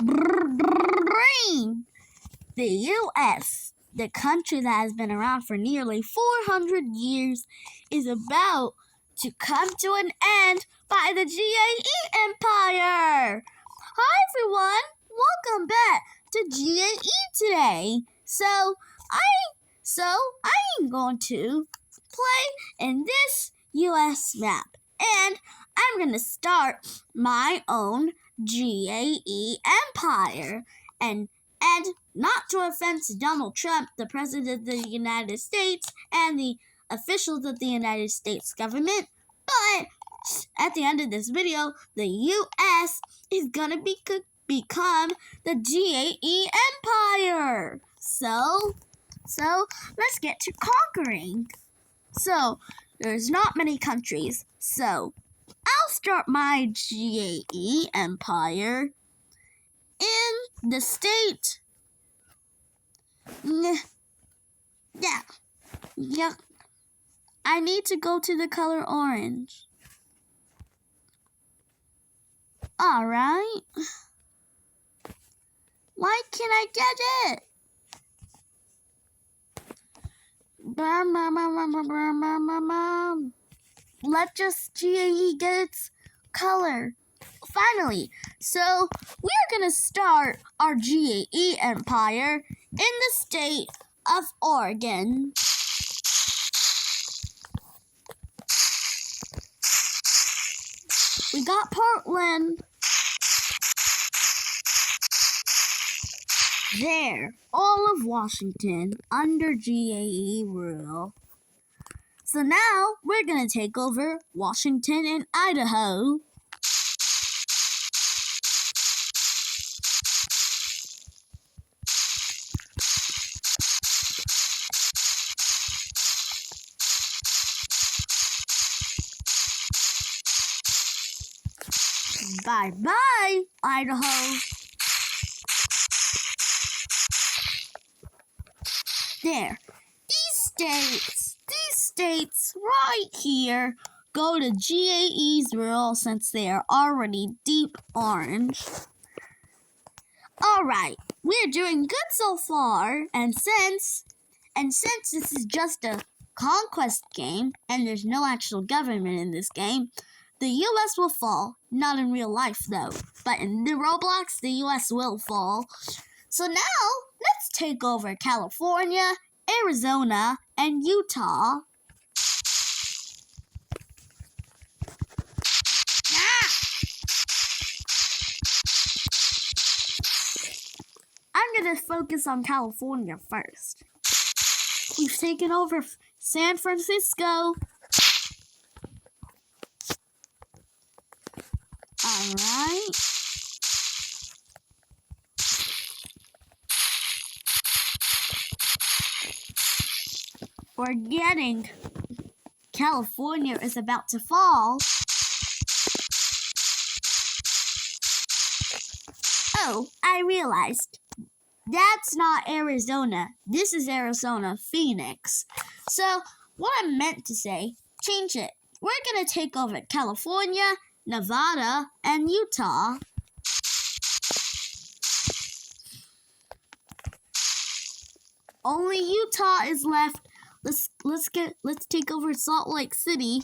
Brain. The U.S., the country that has been around for nearly 400 years, is about to come to an end by the GAE Empire. Hi everyone, welcome back to GAE today. So I'm going to play in this US map, and I'm going to start my own GAE Empire. And not to offend Donald Trump, the President of the United States, and the officials of the United States government, but at the end of this video, the U.S. is going to become the GAE Empire. So let's get to conquering. So there's not many countries, so I'll start my GAE Empire in the state. Yeah. I need to go to the color orange. Alright. Why can't I get it? Let just GAE get its color. Finally, so we're going to start our GAE Empire in the state of Oregon. We got Portland. There, all of Washington under GAE rule. So now we're going to take over Washington and Idaho. Bye-bye, Idaho. There. These states right here go to GAE's rule since they are already deep orange. Alright, we're doing good so far, and since this is just a conquest game and there's no actual government in this game, the U.S. will fall. Not in real life, though. But in the Roblox, the U.S. will fall. So now, let's take over California, Arizona, and Utah. I'm going to focus on California first. We've taken over San Francisco. Alright. Forgetting California is about to fall. Oh, I realized. That's not Arizona. This is Arizona, Phoenix. So, what I meant to say, change it. We're going to take over California, Nevada, and Utah. Only Utah is left. Let's take over Salt Lake City.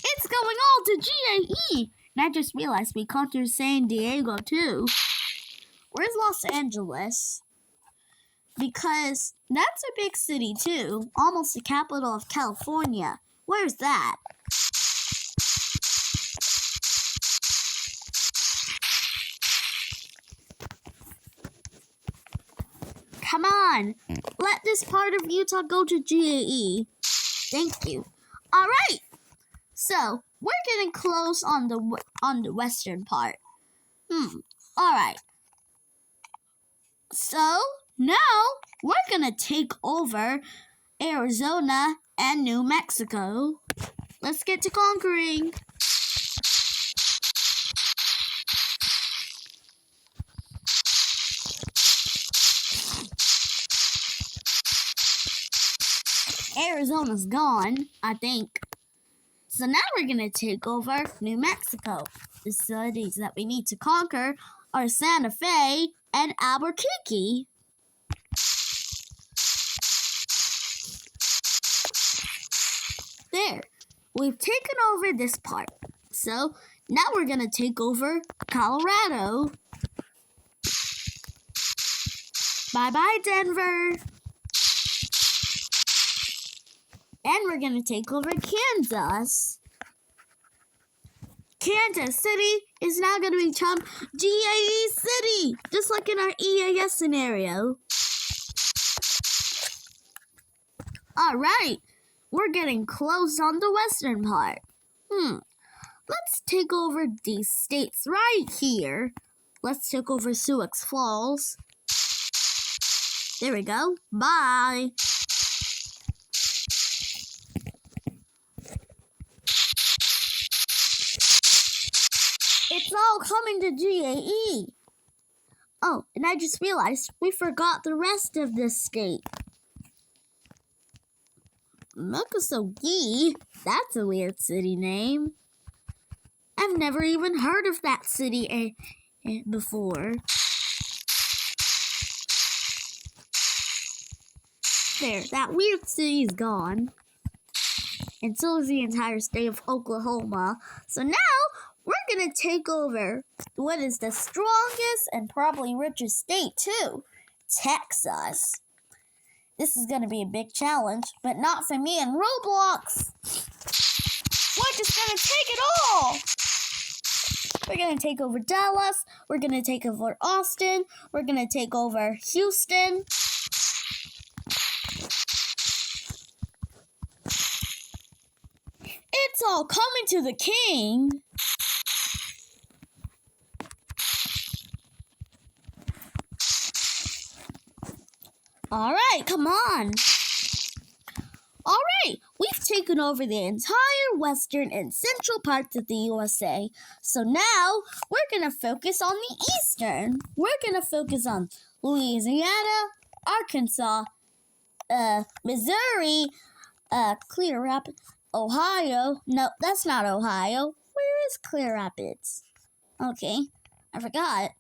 It's going all to GAE. And I just realized we conquered San Diego too. Where's Los Angeles? Because that's a big city too. Almost the capital of California. Where's that? Come on, let this part of Utah go to GAE. Thank you. All right, so we're getting close on the western part. All right. So now we're gonna take over Arizona and New Mexico. Let's get to conquering. Arizona's gone, I think. So now we're going to take over New Mexico. The cities that we need to conquer are Santa Fe and Albuquerque. There, we've taken over this part. So now we're going to take over Colorado. Bye-bye, Denver. And we're going to take over Kansas. Kansas City is now going to become GAE City, just like in our EAS scenario. Alright, we're getting close on the western part. Let's take over these states right here. Let's take over Sioux Falls. There we go. Bye. It's all coming to GAE. Oh, and I just realized we forgot the rest of this state. Muskogee? That's a weird city name. I've never even heard of that city before. There, that weird city's gone. And so is the entire state of Oklahoma. So now we're going to take over what is the strongest and probably richest state too, Texas. This is going to be a big challenge, but not for me in Roblox. We're just going to take it all. We're going to take over Dallas. We're going to take over Austin. We're going to take over Houston. It's all coming to the king. All right, come on. All right, we've taken over the entire western and central parts of the USA. So now we're going to focus on the eastern. We're going to focus on Louisiana, Arkansas, Missouri, Clear Rapids, Ohio. No, that's not Ohio. Where is Clear Rapids? Okay, I forgot.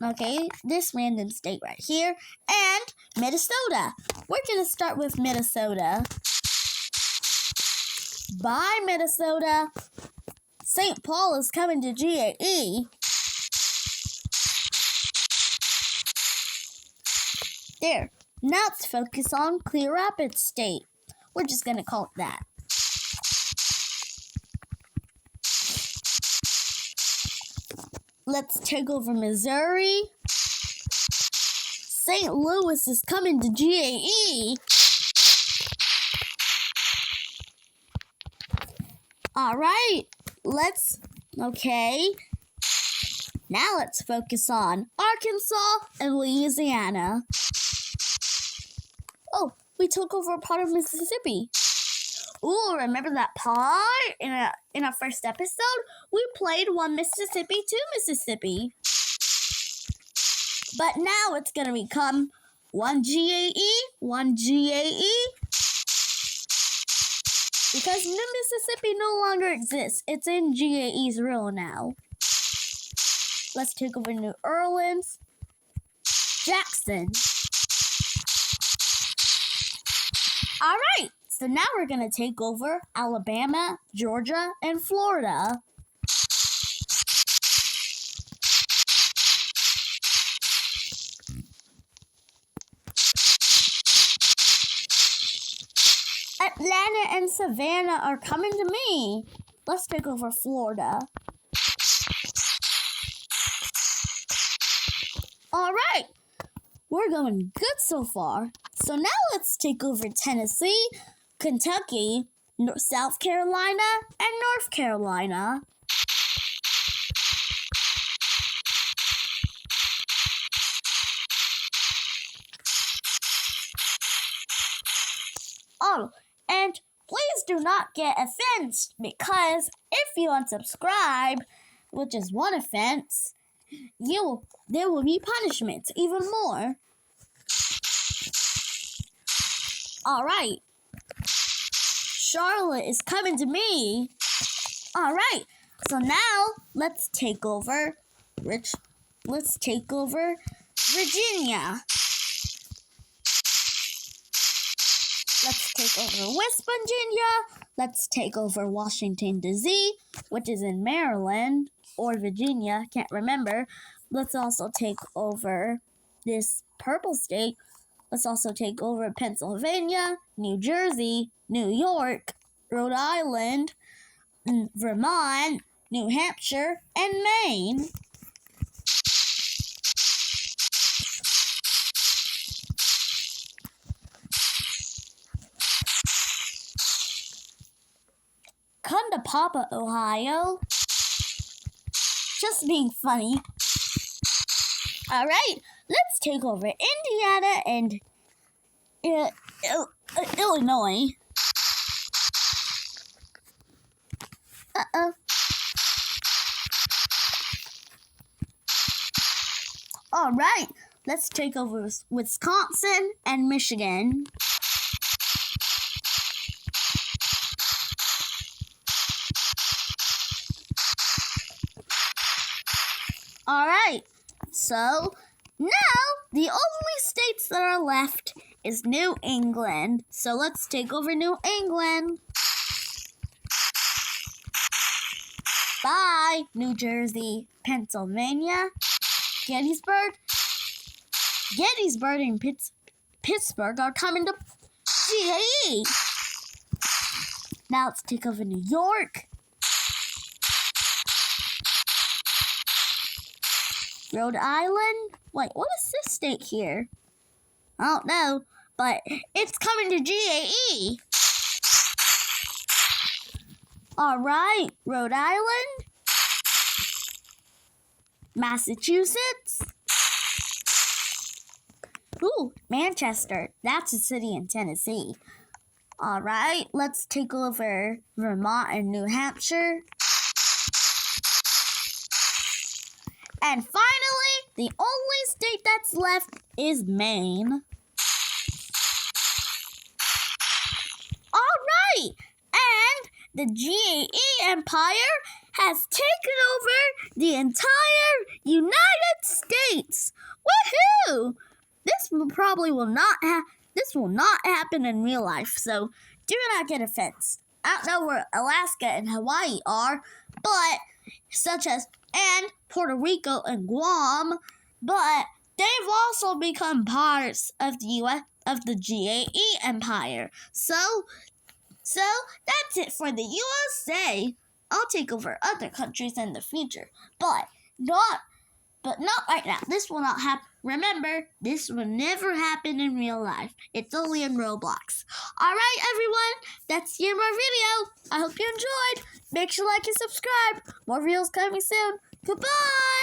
Okay, this random state right here. And Minnesota. We're going to start with Minnesota. Bye, Minnesota. St. Paul is coming to GAE. There. Now let's focus on Clear Rapids State. We're just going to call it that. Let's take over Missouri. St. Louis is coming to GAE. All right, okay. Now let's focus on Arkansas and Louisiana. Oh, we took over a part of Mississippi. Ooh, remember that part in our first episode? We played one Mississippi, two Mississippi. But now it's going to become one GAE. Because New Mississippi no longer exists. It's in GAE's rule now. Let's take over New Orleans. Jackson. All right. So now we're going to take over Alabama, Georgia, and Florida. Atlanta and Savannah are coming to me. Let's take over Florida. All right. We're going good so far. So now let's take over Tennessee, Kentucky, South Carolina, and North Carolina. Oh, and please do not get offended, because if you unsubscribe, which is one offense, there will be punishments, even more. All right. Charlotte is coming to me. Alright, so now let's take over Virginia. Let's take over West Virginia. Let's take over Washington, D.C., which is in Maryland or Virginia, can't remember. Let's also take over this purple state. Let's also take over Pennsylvania, New Jersey, New York, Rhode Island, Vermont, New Hampshire, and Maine. Come to Papa, Ohio. Just being funny. Alright, let's take over Indiana and Illinois. Alright, let's take over Wisconsin and Michigan. Alright, so now the only states that are left is New England. So let's take over New England. Bye, New Jersey, Pennsylvania, Gettysburg and Pittsburgh are coming to GAE. Now let's take over New York, Rhode Island. Wait, what is this state here? I don't know, but it's coming to GAE. Alright, Rhode Island, Massachusetts. Ooh, Manchester. That's a city in Tennessee. Alright, let's take over Vermont and New Hampshire. And finally, the only state that's left is Maine. Alright, and the GAE Empire has taken over the entire United States. Woohoo! This will not happen in real life, so do not get offense. I don't know where Alaska and Hawaii are, but and Puerto Rico and Guam, but they've also become parts of the GAE Empire. So that's it for the USA. I'll take over other countries in the future, but not right now. This will not happen. Remember, this will never happen in real life. It's only in Roblox. Alright, everyone, that's the end of our video. I hope you enjoyed. Make sure to like and subscribe. More videos coming soon. Goodbye!